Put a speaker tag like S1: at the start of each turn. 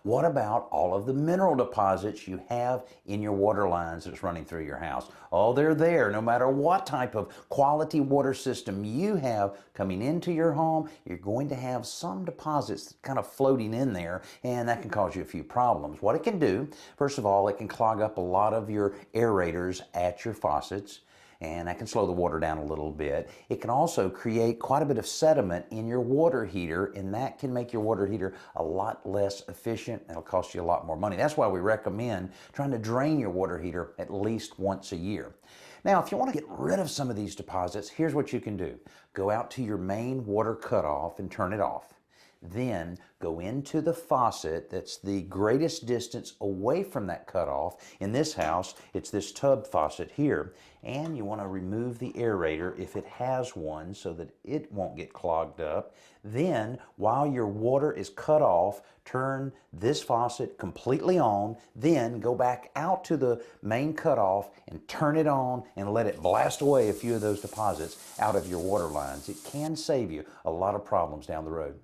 S1: What about all of the mineral deposits you have in your water lines that's running through your house? Oh, they're there no matter what type of quality water system you have coming into your home. You're going to have some deposits kind of floating in there, and that can cause you a few problems. What it can do, first of all, it can clog up a lot of your aerators at your faucets, and that can slow the water down a little bit. It can also create quite a bit of sediment in your water heater, and that can make your water heater a lot less efficient. It'll cost you a lot more money. That's why we recommend trying to drain your water heater at least once a year. Now, if you want to get rid of some of these deposits, here's what you can do. Go out to your main water cutoff and turn it off. Then go into the faucet that's the greatest distance away from that cutoff. In this house, it's this tub faucet here. And you want to remove the aerator if it has one so that it won't get clogged up. Then, while your water is cut off, turn this faucet completely on. Then go back out to the main cutoff and turn it on and let it blast away a few of those deposits out of your water lines. It can save you a lot of problems down the road.